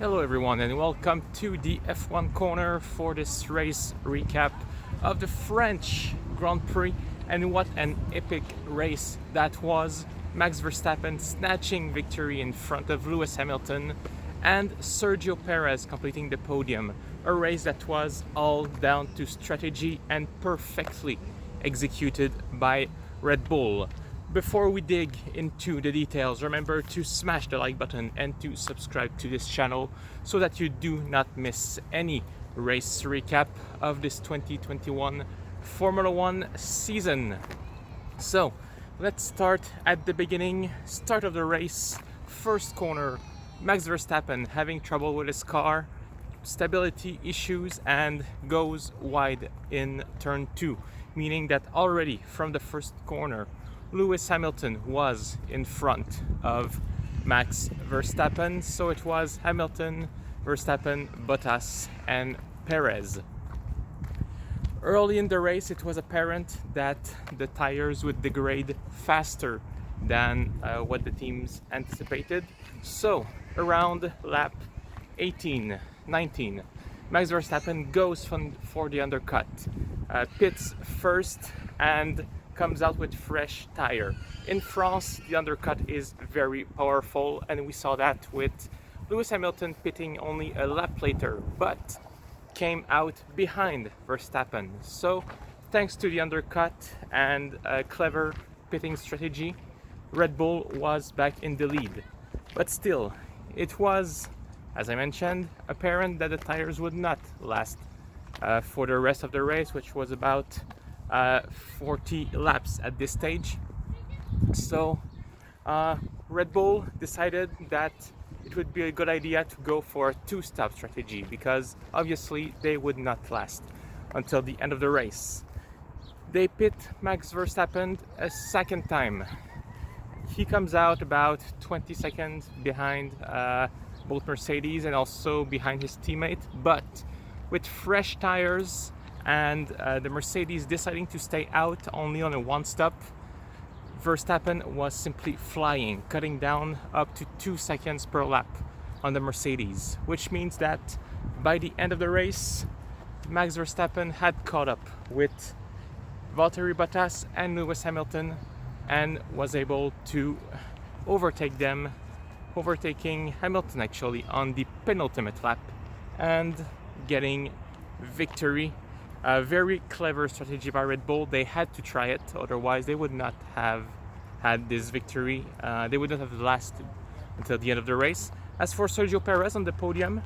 Hello everyone and welcome to the F1 corner for this race recap of the French Grand Prix. And what an epic race that was. Max Verstappen snatching victory in front of Lewis Hamilton and Sergio Perez completing the podium. A race that was all down to strategy and perfectly executed by Red Bull. Before we dig into the details, remember to smash the like button and to subscribe to this channel so that you do not miss any race recap of this 2021 Formula One season. So let's start at the beginning. Start of the race, first corner, Max Verstappen having trouble with his car, stability issues, and goes wide in turn 2, meaning that already from the first corner Lewis Hamilton was in front of Max Verstappen, so it was Hamilton, Verstappen, Bottas and Perez. Early in the race it was apparent that the tires would degrade faster than what the teams anticipated, so around lap 18, 19, Max Verstappen goes for the undercut, pits first and comes out with fresh tire. In France, the undercut is very powerful, and we saw that with Lewis Hamilton pitting only a lap later, but came out behind Verstappen. So thanks to the undercut and a clever pitting strategy, Red Bull was back in the lead. But still, it was, as I mentioned, apparent that the tires would not last for the rest of the race, which was about 40 laps at this stage. So Red Bull decided that it would be a good idea to go for a two-stop strategy because obviously they would not last until the end of the race. They pit Max Verstappen a second time. He comes out about 20 seconds behind both Mercedes and also behind his teammate, but with fresh tires and the Mercedes deciding to stay out only on a one-stop, Verstappen was simply flying, cutting down up to 2 seconds per lap on the Mercedes, which means that by the end of the race, Max Verstappen had caught up with Valtteri Bottas and Lewis Hamilton and was able to overtake them, overtaking Hamilton actually on the penultimate lap and getting victory. A very clever strategy by Red Bull. They had to try it, otherwise they would not have had this victory. They would not have lasted until the end of the race. As for Sergio Perez on the podium,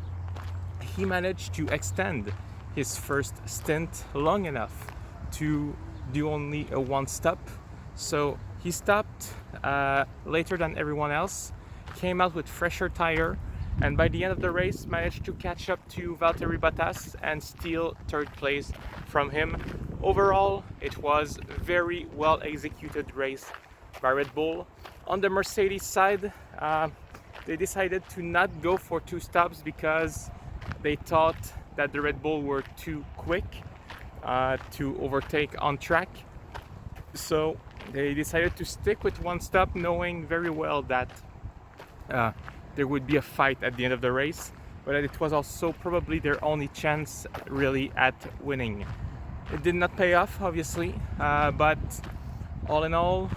he managed to extend his first stint long enough to do only a one-stop. So he stopped later than everyone else, came out with fresher tire, and by the end of the race managed to catch up to Valtteri Bottas and steal third place from him. Overall, it was a very well executed race by Red Bull. On the Mercedes side, they decided to not go for two stops because they thought that the Red Bull were too quick to overtake on track. So they decided to stick with one stop, knowing very well that there would be a fight at the end of the race, but it was also probably their only chance really at winning. It did not pay off, obviously, but all in all,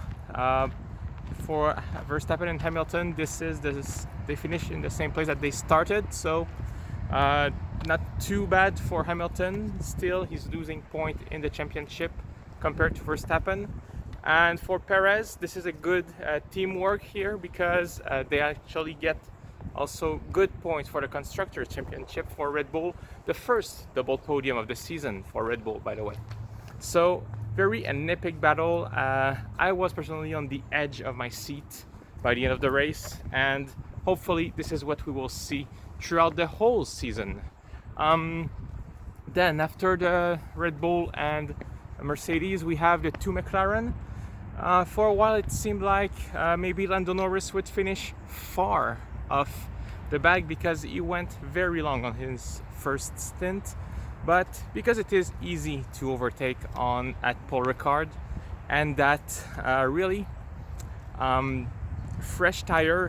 for Verstappen and Hamilton, they finished in the same place that they started, so not too bad for Hamilton. Still, he's losing point in the championship compared to Verstappen. And for Perez, this is a good teamwork here because they actually get also good points for the Constructors' Championship for Red Bull, the first double podium of the season for Red Bull, by the way. So very an epic battle. I was personally on the edge of my seat by the end of the race, and hopefully this is what we will see throughout the whole season. Then after the Red Bull and Mercedes, we have the two McLaren. For a while it seemed like maybe Lando Norris would finish far off the bag because he went very long on his first stint, but because it is easy to overtake at Paul Ricard, and that really fresher tire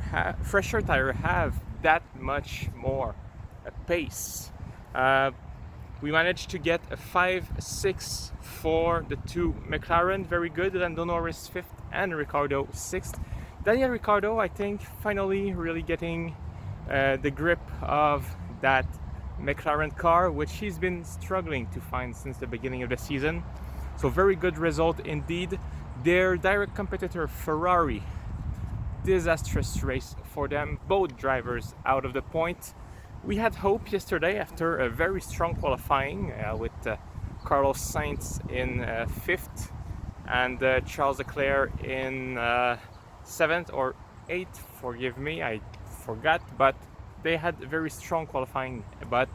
have that much more pace. We managed to get a 5-6 for the two McLaren, very good. Lando Norris 5th and Ricciardo 6th. Daniel Ricciardo, I think, finally really getting the grip of that McLaren car, which he's been struggling to find since the beginning of the season. So very good result indeed. Their direct competitor Ferrari, disastrous race for them, both drivers out of the point. We had hope yesterday after a very strong qualifying with Carlos Sainz in 5th and Charles Leclerc in 7th or 8th, forgive me, I forgot, but they had very strong qualifying, but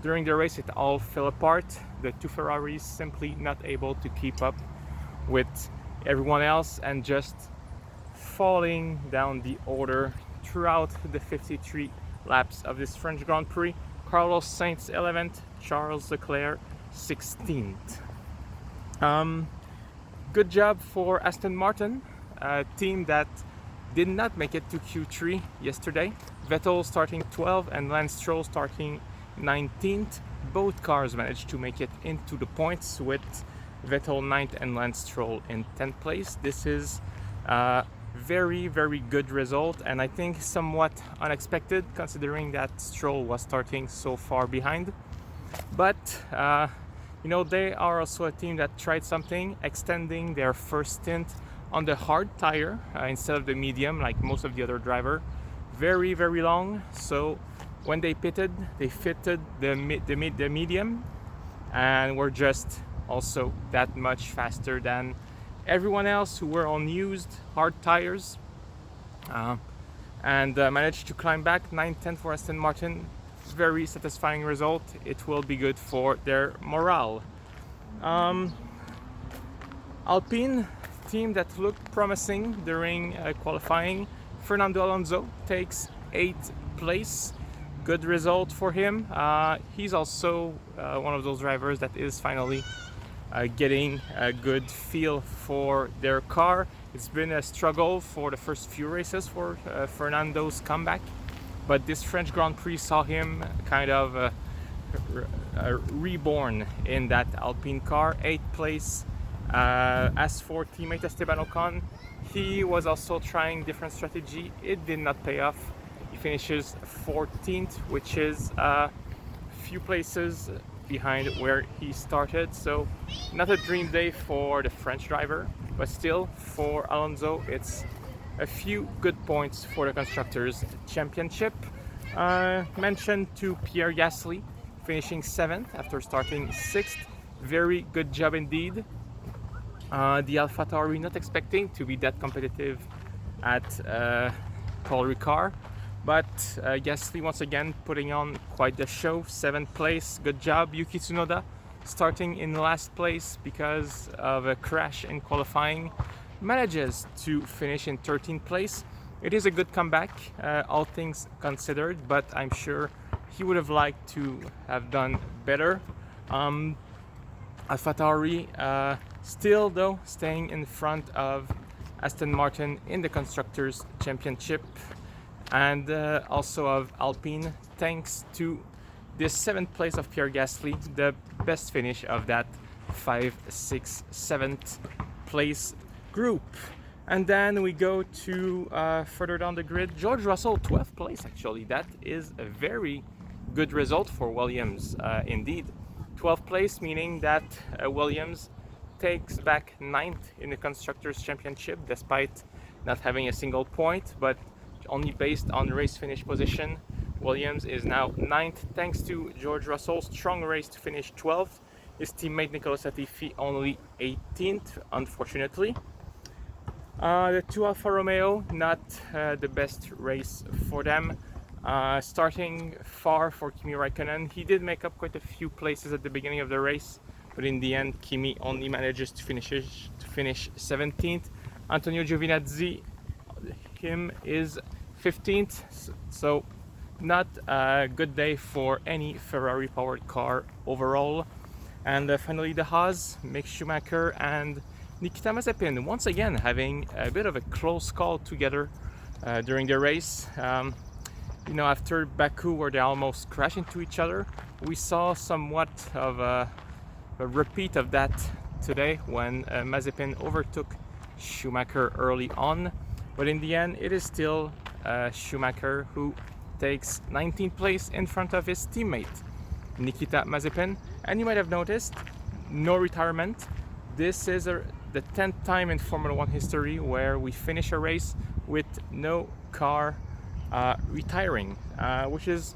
during the race it all fell apart. The two Ferraris simply not able to keep up with everyone else and just falling down the order throughout the 53 laps of this French Grand Prix. Carlos Sainz 11th, Charles Leclerc 16th. Good job for Aston Martin, a team that did not make it to Q3 yesterday. Vettel starting 12th and Lance Stroll starting 19th. Both cars managed to make it into the points with Vettel 9th and Lance Stroll in 10th place. This is very good result, and I think somewhat unexpected considering that Stroll was starting so far behind. But you know, they are also a team that tried something, extending their first stint on the hard tire instead of the medium like most of the other driver. Very long. So when they pitted, they fitted the medium and were just also that much faster than everyone else who were on used hard tires, and managed to climb back 9-10 for Aston Martin. Very satisfying result. It will be good for their morale. Alpine, team that looked promising during qualifying. Fernando Alonso takes 8th place. Good result for him. He's also one of those drivers that is finally getting a good feel for their car. It's been a struggle for the first few races for Fernando's comeback, but this French Grand Prix saw him kind of reborn in that Alpine car. 8th place. As for teammate Esteban Ocon, he was also trying different strategy. It did not pay off. He finishes 14th, which is a few places behind where he started. So not a dream day for the French driver, but still for Alonso it's a few good points for the Constructors' Championship. Mention to Pierre Gasly, finishing 7th after starting 6th. Very good job indeed. The AlphaTauri not expecting to be that competitive at Paul Ricard, but Gasly once again putting on quite the show. 7th place, good job. Yuki Tsunoda starting in last place because of a crash in qualifying, manages to finish in 13th place. It is a good comeback, all things considered, but I'm sure he would have liked to have done better. AlphaTauri still though staying in front of Aston Martin in the Constructors' Championship, and also of Alpine, thanks to this 7th place of Pierre Gasly, the best finish of that 5, 6, 7th place group. And then we go to further down the grid, George Russell, 12th place actually. That is a very good result for Williams indeed. 12th place, meaning that Williams takes back 9th in the Constructors' Championship despite not having a single point, but only based on race finish position. Williams is now 9th thanks to George Russell's strong race to finish 12th. His teammate Nicolas Latifi only 18th, unfortunately. The two Alfa Romeo, not the best race for them. Starting far for Kimi Raikkonen. He did make up quite a few places at the beginning of the race, but in the end Kimi only manages to finish 17th. Antonio Giovinazzi, him is 15th, so not a good day for any Ferrari powered car overall. And finally the Haas, Mick Schumacher and Nikita Mazepin once again having a bit of a close call together during the race. you know, after Baku, where they almost crashed into each other, we saw somewhat of a repeat of that today when Mazepin overtook Schumacher early on. But in the end, it is still Schumacher who takes 19th place in front of his teammate Nikita Mazepin. And you might have noticed, no retirement. This is the 10th time in Formula One history where we finish a race with no car retiring, which is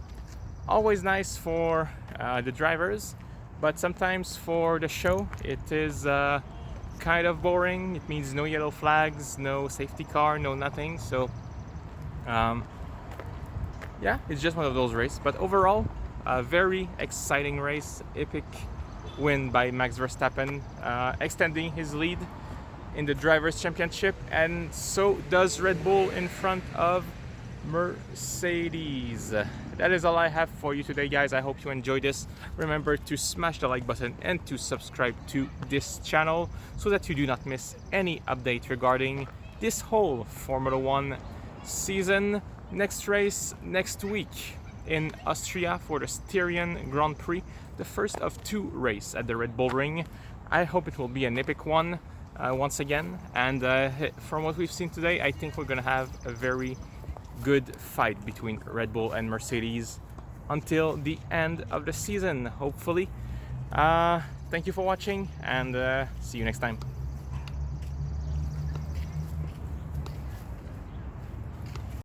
always nice for the drivers, but sometimes for the show it is kind of boring. It means no yellow flags, no safety car, no nothing. So yeah, it's just one of those races. But overall, a very exciting race, epic win by Max Verstappen, extending his lead in the Drivers' Championship, and so does Red Bull in front of Mercedes. That is all I have for you today, guys. I hope you enjoyed this. Remember to smash the like button and to subscribe to this channel so that you do not miss any update regarding this whole Formula One season. Next race next week in Austria for the Styrian Grand Prix, the first of 2 races at the Red Bull Ring. I hope it will be an epic one once again, and from what we've seen today, I think we're gonna have a very good fight between Red Bull and Mercedes until the end of the season, hopefully. Thank you for watching, and see you next time.